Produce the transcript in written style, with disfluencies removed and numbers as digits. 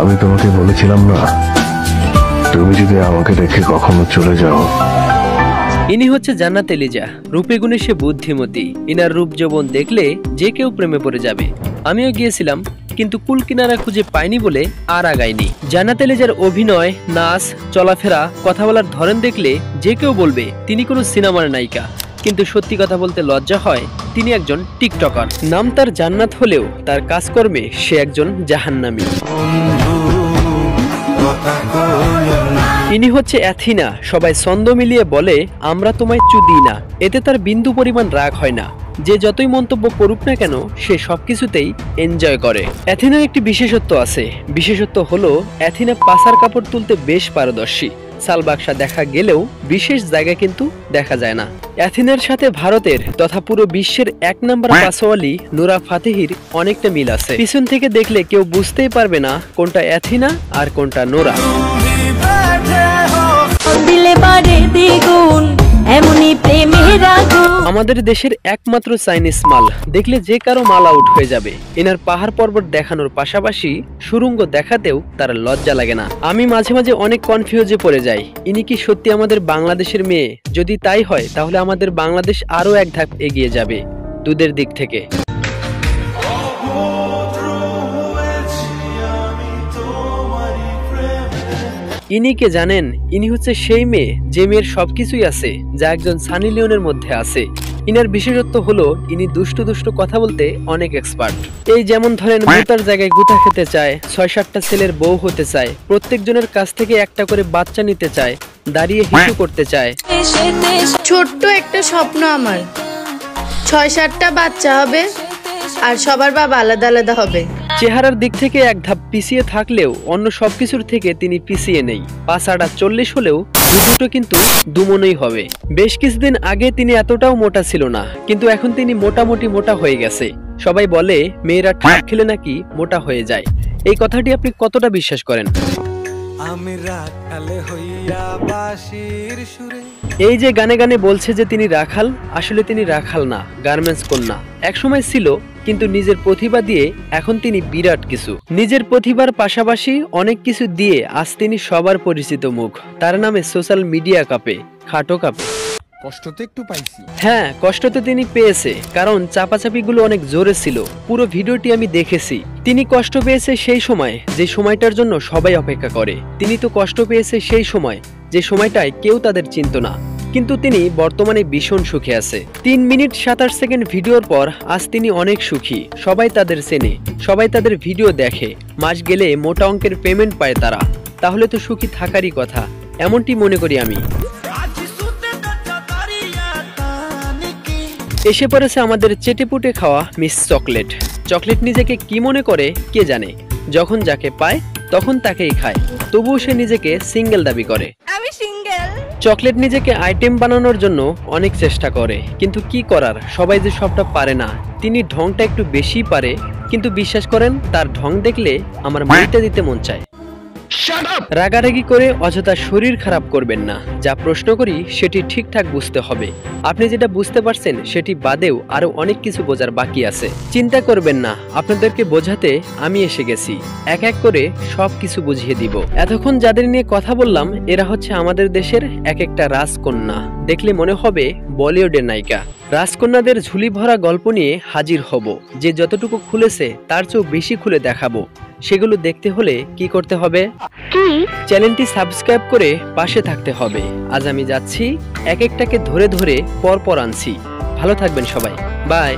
আমি তোমাকে বলেছিলাম না, তুমি যদি আমাকে রেখে কখনো চলে যাও। ইনি হচ্ছে জান্নাত এলিজা। রূপে গুণে সে বুদ্ধিমতী। ইনার রূপ যৌবন দেখলে যে কেউ প্রেমে পড়ে যাবে। আমিও গিয়েছিলাম, কিন্তু কুল কিনারা খুঁজে পাইনি বলে আর আগাইনি। জান্নাত এলিজার অভিনয়, নাচ, চলাফেরা, কথা বলার ধরন দেখলে যে কেউ বলবে তিনি কোনো সিনেমার নায়িকা। কিন্তু সত্যি কথা বলতে লজ্জা হয়, তিনি একজন টিকটকার। নাম তার জান্নাত হলেও তার কাজকর্মে সে একজন জাহান্নামী। ইনি হচ্ছে অ্যাথিনা। সবাই ছন্দ মিলিয়ে বলে আমরা তোমায় চুদি না। এতে তার বিন্দু পরিমাণ রাগ হয় না। যে যতই মন্তব্য করুক না কেন, সে সবকিছুতেই এনজয় করে। অ্যাথিনার একটি বিশেষত্ব আছে। বিশেষত্ব হলো অ্যাথিনা পাছার কাপড় তুলতে বেশ পারদর্শী। সালবাক্সা দেখা গেলেও বিশেষ জায়গা কিন্তু দেখা যায় না। অ্যাথিনার সাথে ভারতের তথা পুরো বিশ্বের 1 নম্বর পাসওয়ালি নোরা ফাতেহির অনেকটা মিল আছে। পিছন থেকে দেখলে কেউ বুঝতেই পারবে না কোনটা অ্যাথিনা আর কোনটা নোরা। আমাদের দেশের একমাত্র চাইনিজ মাল দেখলে যে কারো মাল আউট হয়ে যাবে। এনার পাহাড় পর্বত দেখানোর পাশাপাশি সুরঙ্গ দেখাতেও তার লজ্জা লাগে না। আমি মাঝে মাঝে অনেক কনফিউজে পড়ে যাই, ইনি কি সত্যি আমাদের বাংলাদেশের মেয়ে? যদি তাই হয় তাহলে আমাদের বাংলাদেশ আরো এক ধাপ এগিয়ে যাবে দুধের দিক থেকে। ইনি কে জানেন? ইনি হচ্ছে সেই মেয়ে যে মেয়ের সবকিছুই আছে যা একজন সানি লিওনের মধ্যে আছে। ইনার বিশেষত্ব হলো ইনি দুষ্টু দুষ্টু কথা বলতে অনেক এক্সপার্ট। এই যেমন ধরেন গুতার জায়গায় গুতা খেতে চায়, 6-7টা ছেলের বউ হতে চায়, প্রত্যেকজনের কাছ থেকে একটা করে বাচ্চা নিতে চায়, দাঁড়িয়ে হিসু করতে চায়। ছোট্ট একটা স্বপ্ন আমার, 6-7টা বাচ্চা হবে আর সবার বাবা আলাদা আলাদা হবে। চেহারার দিক থেকে এক ধাপ পিছিয়ে থাকলেও অন্য সবকিছুর থেকে তিনি পিছিয়ে নেই। 5-40 হলেও দুটো কিন্তু দুমনই হবে। বেশ কিছুদিন আগে তিনি এতটাও মোটা ছিল না, কিন্তু এখন তিনি মোটামুটি মোটা হয়ে গেছে। সবাই বলে মেয়েরা ঠাক খেলে নাকি মোটা হয়ে যায়। এই কথাটি আপনি কতটা বিশ্বাস করেন? এই যে গানে গানে বলছে যে তিনি রাখাল, আসলে তিনি রাখাল না, গার্মেন্টস কন্যা। একসময় ছিল, কিন্তু নিজের প্রতিভা দিয়ে এখন তিনি বিরাট কিছু। নিজের প্রতিভার পাশাপাশি অনেক কিছু দিয়ে আজ তিনি সবার পরিচিত মুখ। তার নামে সোশ্যাল মিডিয়া কাঁপে, খাটো কাঁপে। কষ্ট তো একটু পাইছি। হ্যাঁ, কষ্ট তো তিনি পেয়েছে, কারণ চাপাচাপিগুলো অনেক জোরে ছিল। পুরো ভিডিওটি আমি দেখেছি। তিনি কষ্ট পেয়েছে সেই সময় যে সময়টার জন্য সবাই অপেক্ষা করে। তিনি তো কষ্ট পেয়েছে সেই সময় যে সময়টায় কেউ তাদের চিনত না, কিন্তু তিনি বর্তমানে ভীষণ সুখে আছে। 3 মিনিট 27 সেকেন্ড ভিডিওর পর আজ তিনি অনেক সুখী। সবাই তাদের চেনে, সবাই তাদের ভিডিও দেখে, মাস গেলে মোটা অঙ্কের পেমেন্ট পায় তারা। তাহলে তো সুখী থাকারই কথা, এমনটি মনে করি আমি। এসে পড়েছে আমাদের চেটেপুটে খাওয়া মিস চকলেট। চকলেট নিজেকে কি মনে করে কে জানে, যখন যাকে পায় তখন তাকেই খায়। তবুও সে নিজেকে সিঙ্গেল দাবি করে। আমি সিঙ্গেল। চকলেট নিজেকে আইটেম বানানোর জন্য অনেক চেষ্টা করে, কিন্তু কি করার, সবাই যে সবটা পারে না। তিনি ঢংটা একটু বেশি পারে, কিন্তু বিশ্বাস করেন তার ঢং দেখলে আমার মরিতে দিতে মন চায়। রাগারাগি করে অযথা শরীর খারাপ করবেন না। যা প্রশ্ন করি সেটি ঠিকঠাক বুঝতে হবে। আপনি যেটা বুঝতে পারছেন সেটি বাদেও আরো অনেক কিছু বোঝার বাকি আছে। চিন্তা করবেন না, আপনাদেরকে বোঝাতে আমি এসে গেছি। এক এক করে সবকিছু বুঝিয়ে দিব। এতক্ষণ যাদের নিয়ে কথা বললাম এরা হচ্ছে আমাদের দেশের এক একটা রাজকন্যা। দেখলে মনে হবে বলিউডের নায়িকা। রাজকন্যাদের ঝুলি ভরা গল্প নিয়ে হাজির হব। যে যতটুকু খুলেছে তার চেয়েও বেশি খুলে দেখাবো। সেগুলো দেখতে হলে কি করতে হবে? চ্যানেলটি সাবস্ক্রাইব করে পাশে থাকতে হবে। আজ আমি যাচ্ছি, এক একটাকে ধরে ধরে পর পর আনছি। ভালো থাকবেন সবাই, বাই।